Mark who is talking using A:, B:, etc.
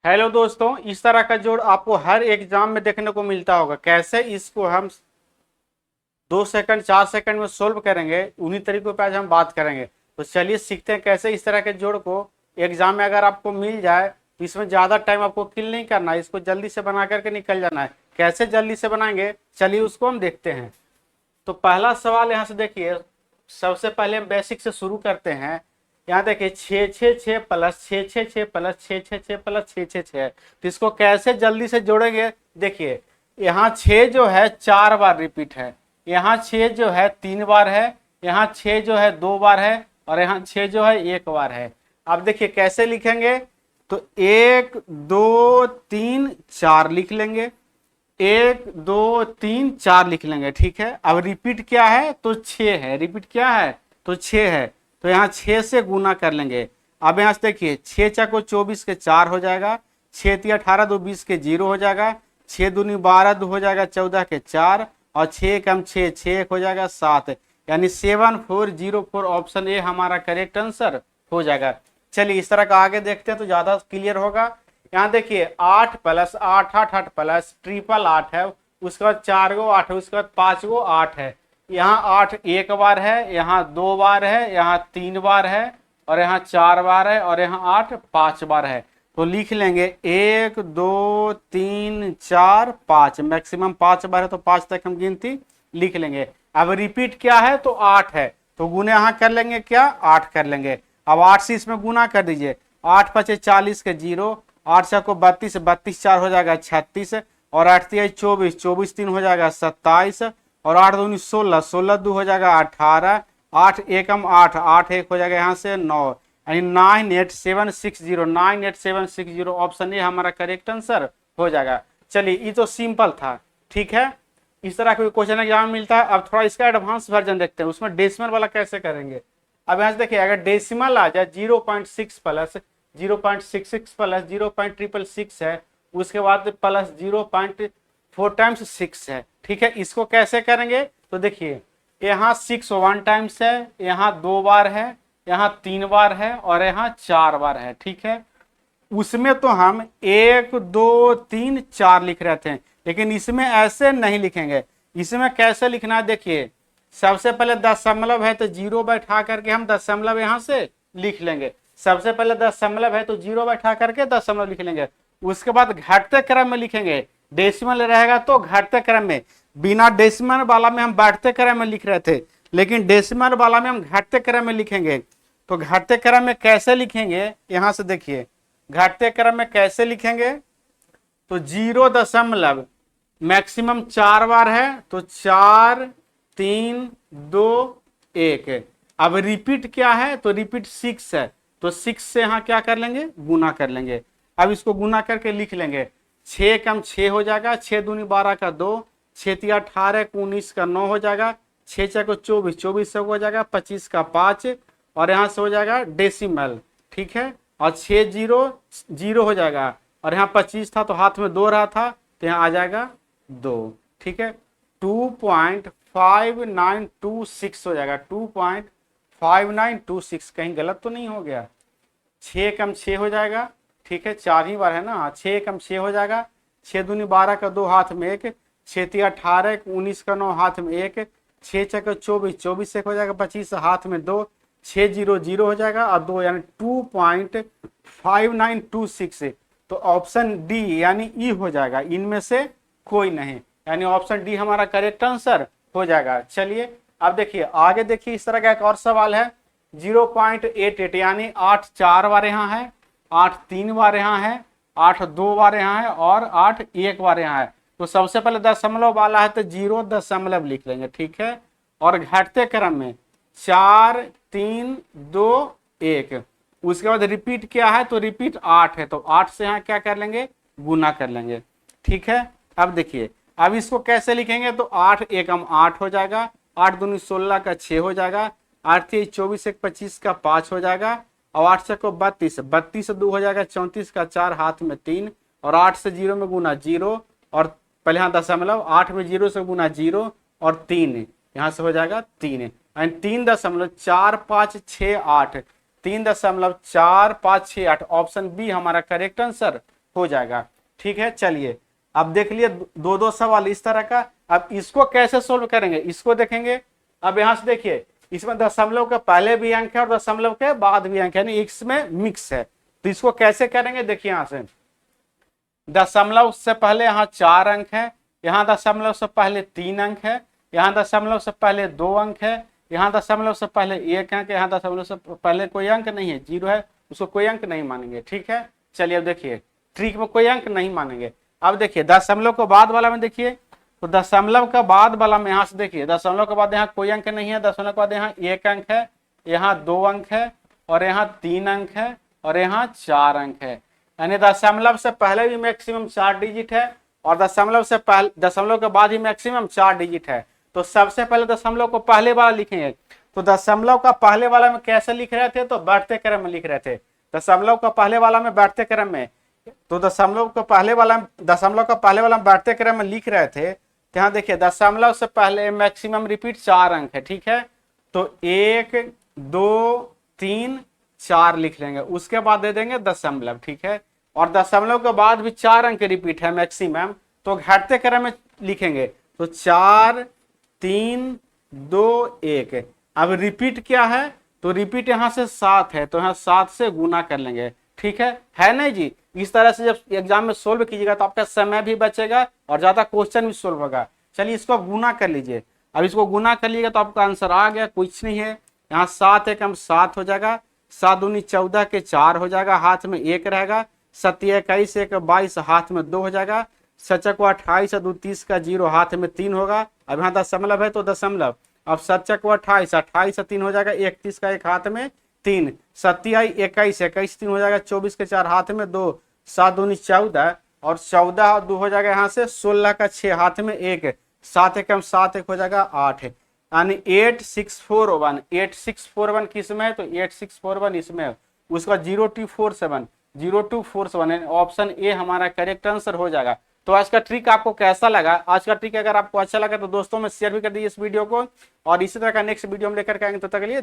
A: Hello दोस्तों, इस तरह का जोड़ आपको हर एग्जाम में देखने को मिलता होगा। कैसे इसको हम 2 सेकंड 4 सेकंड में सोल्व करेंगे, उन्हीं तरीकों पर आज हम बात करेंगे। तो चलिए सीखते हैं कैसे इस तरह के जोड़ को एग्जाम में अगर आपको मिल जाए तो इसमें ज़्यादा टाइम आपको किल नहीं करना है, इसको जल्दी से बना करके निकल जाना है। कैसे जल्दी से बनाएंगे, चलिए उसको हम देखते हैं। तो पहला सवाल यहाँ से देखिए, सबसे पहले हम बेसिक से शुरू करते हैं। यहाँ देखिए 6 6 6 प्लस 6 6 6 प्लस 6 6 6 प्लस 6 6 6, तो इसको कैसे जल्दी से जोड़ेंगे। देखिए यहाँ 6 जो है 4 बार रिपीट है, यहाँ 6 जो है 3 बार है, यहाँ 6 जो है 2 बार है, और यहाँ 6 जो है 1 बार है। अब देखिए कैसे लिखेंगे, तो 1 2 3 4 लिख लेंगे, 1 2 3 4 लिख लेंगे। ठीक है, अब रिपीट क्या है, तो 6 है। रिपीट क्या है, तो 6 है, तो यहाँ 6 से गुना कर लेंगे। अब यहाँ से देखिए 6 चको 24 के 4 हो जाएगा, 6 3 18 2 20 के 0 हो जाएगा, 6 दूनी 12 2 हो जाएगा 14 के 4, और 6 कम 6 6 1 हो जाएगा 7, यानी 7404। ऑप्शन ए हमारा करेक्ट आंसर हो जाएगा। चलिए इस तरह का आगे देखते हैं तो ज्यादा क्लियर होगा। यहाँ देखिए 8 प्लस 8 8 8 प्लस 8 है, उसके बाद 4 गो 8 है, उसके बाद 5 गो 8 है। यहाँ 8 1 बार है, यहाँ 2 बार है, यहाँ 3 बार है, और यहाँ 4 बार है, और यहाँ 8 5 बार है। तो लिख लेंगे 1 2 3 4 5, मैक्सिमम 5 बार है तो 5 तक हम गिनती लिख लेंगे। अब रिपीट क्या है, तो 8 है, तो गुने यहाँ कर लेंगे, क्या 8 कर लेंगे। अब 8 से इसमें गुना कर दीजिए, 8 5 40 के 0, 8 6 को 32, 32 4 हो जाएगा 36, और 8 3 24, 24 3 हो जाएगा 27, और 8 दूनी 16, 16 2 हो जाएगा 18, 8 एकम 8, 8 1 हो जाएगा यहाँ से 9, यानी 98760, 98760। ऑप्शन ए हमारा करेक्ट आंसर हो जाएगा। चलिए ये तो सिंपल था। ठीक है, इस तरह का क्वेश्चन एग्जाम में मिलता है। अब थोड़ा इसका एडवांस वर्जन देखते हैं, उसमें डेसिमल वाला कैसे करेंगे। अब यहाँ से देखिए, अगर डेसिमल आ जाए 0.6 प्लस 0.66 प्लस 0.666 है, उसके बाद प्लस 0.4 टाइम्स 6 है। ठीक है, इसको कैसे करेंगे, तो देखिए यहाँ 6 1 टाइम्स है, यहाँ 2 बार है, यहाँ 3 बार है, और यहाँ 4 बार है। ठीक है, उसमें तो हम 1 2 3 4 लिख रहे थे, लेकिन इसमें ऐसे नहीं लिखेंगे। इसमें कैसे लिखना है, देखिए सबसे पहले दशमलव है तो 0 बैठा करके हम दशमलव यहां से लिख लेंगे। सबसे पहले दशमलव है तो 0 बैठा करके दशमलव लिख लेंगे। उसके बाद घटते क्रम में लिखेंगे, डेसिमल रहेगा तो घटते क्रम में। बिना डेसिमल वाला में हम बढ़ते क्रम में लिख रहे थे, लेकिन डेसिमल वाला में हम घटते क्रम में लिखेंगे। तो घटते क्रम में कैसे लिखेंगे, यहां से देखिए घटते क्रम में कैसे लिखेंगे, तो 0 मैक्सिमम 4 बार है, तो 4 3 2 1। अब रिपीट क्या है, तो रिपीट 6 है, तो 6 से यहाँ क्या कर लेंगे, गुना कर लेंगे। अब इसको गुना करके लिख लेंगे, 6 कम 6 हो जाएगा, 6 दूनी 12 का 2, 6 3 18 19 का 9 हो जाएगा, 6 4 को 24, 24 से हो जाएगा 25 का 5, और यहाँ से हो जाएगा डेसिमल। ठीक है, और 6 0 0 हो जाएगा, और यहाँ 25 था तो हाथ में 2 रहा था, तो यहाँ आ जाएगा 2। ठीक है, 2.5926 हो जाएगा, 2.5926। कहीं गलत तो नहीं हो गया, 6 कम 6 हो जाएगा। ठीक है, 4 ही बार है ना, 6 कम 6 हो जाएगा, 6 दूनी 12 का 2 हाथ में 1, 6 3 18 19 का 9 हाथ में 1, 6 6 का 24, 24 से हो जाएगा 25 हाथ में 2, 6 0 0 हो जाएगा, और 2 यानी 2.5926। तो ऑप्शन डी यानी ई हो जाएगा, इनमें से कोई नहीं, यानी ऑप्शन डी हमारा करेक्ट आंसर हो जाएगा। चलिए अब देखिए आगे, देखिए इस तरह का एक और सवाल है। 0.88 यानी 8 4 बार यहाँ है, 8 3 बार यहाँ है, 8 2 बार यहाँ है, और 8 1 बार यहाँ है। तो सबसे पहले दशमलव वाला है तो 0 लिख लेंगे। ठीक है, और घटते क्रम में 4 3 2 1। उसके बाद रिपीट क्या है, तो रिपीट 8 है, तो 8 से यहाँ क्या कर लेंगे, गुना कर लेंगे। ठीक है, अब देखिए अब इसको कैसे लिखेंगे, तो 8 एकम 8 हो जाएगा, 8 दूनी 16 का 6 हो जाएगा, 8 3 24 1 25 का 5 हो जाएगा, और 8 से को 32, 32 से 2 हो जाएगा 34 का 4 हाथ में 3, और 8 से 0 में गुना 0, और पहले यहाँ दशमलव 8 में 0 से गुना 0, और 3 यहाँ से हो जाएगा 3, 3.4568, 3.4568। ऑप्शन बी हमारा करेक्ट आंसर हो जाएगा। ठीक है, चलिए अब देख लिए दो दो सवाल इस तरह का। अब इसको कैसे सोल्व करेंगे इसको देखेंगे। अब यहां से देखिए इसमें दशमलव के पहले भी अंक है और दशमलव के बाद भी अंक है, यानी इसमें मिक्स है। तो इसको कैसे करेंगे देखिए, यहां से दशमलव से पहले यहाँ 4 अंक है, यहाँ दशमलव से पहले 3 अंक है, यहाँ दशमलव से पहले 2 अंक है, यहाँ दशमलव से पहले 1 अंक है, यहाँ दशमलव से पहले कोई अंक नहीं है, 0 है, उसको कोई अंक नहीं मानेंगे। ठीक है, चलिए अब देखिए ट्रिक में कोई अंक नहीं मानेंगे। अब देखिए दशमलव के बाद वाला में देखिए, तो दशमलव के बाद वाला में यहाँ से देखिए दशमलव के बाद यहाँ कोई अंक नहीं है, दशमलव के बाद यहाँ 1 अंक है, यहाँ 2 अंक है और यहाँ 3 अंक है और यहाँ 4 अंक है। यानी दशमलव से पहले भी मैक्सिमम 4 डिजिट है और दशमलव से पहले दशमलव के बाद ही मैक्सिमम 4 डिजिट है। तो सबसे पहले दशमलव को पहले वाला लिखेंगे। तो दशमलव का पहले वाला में कैसे लिख रहे थे, तो बढ़ते क्रम में लिख रहे थे। दशमलव का पहले वाला में बढ़ते क्रम में, तो दशमलव का पहले वाला में बढ़ते क्रम में लिख रहे थे। तो यहाँ देखिए दशमलव से पहले मैक्सिमम रिपीट 4 अंक है। ठीक है, तो 1 2 3 4 लिख लेंगे, उसके बाद दे देंगे दशमलव। ठीक है, और दशमलव के बाद भी 4 अंक रिपीट है मैक्सिमम, तो घटते क्रम में लिखेंगे। तो 4 3 2 1। अब रिपीट क्या है, तो रिपीट यहाँ से 7 है, तो यहाँ 7 से गुना कर लेंगे। ठीक है नहीं जी। इस तरह से जब एग्जाम में सोल्व कीजिएगा तो आपका समय भी बचेगा और ज्यादा क्वेश्चन भी सोल्व होगा। चलिए इसको गुना कर लीजिए। अब इसको गुना कर लीजिएगा तो आपका आंसर आ गया, कुछ नहीं है। यहाँ 7 एकम 7 हो जाएगा, 7 दूनी 14 के 4 हो जाएगा, हाथ में 1 रहेगा, 7 21 1 22 हाथ में 2 हो जाएगा, 7 को 28 2 30 का 0 हाथ में 3 होगा। अब यहाँ दशमलव है तो दशमलव, अब 7 को 28 28 से 3 हो जाएगा, 31 का 1 हाथ में 3, 7 21 21 3 हो जाएगा, 24 के 4 हाथ में 2, 7 दूनी 14 और 14 और 2 हो जाएगा यहाँ से 16 का 6 हाथ में 1, 7 एकम 7 1 हो जाएगा 8, यानी 8641। 8641 किस में है, तो 8641 इसमें है, उसका 0247 ऑप्शन ए हमारा करेक्ट आंसर हो जाएगा। तो आज का ट्रिक आपको कैसा लगा? आज का ट्रिक अगर आपको अच्छा लगा तो दोस्तों में शेयर भी कर दीजिए इस वीडियो को, और इसी तरह का नेक्स्ट वीडियो हम लेकर के आएंगे। तो तक के लिए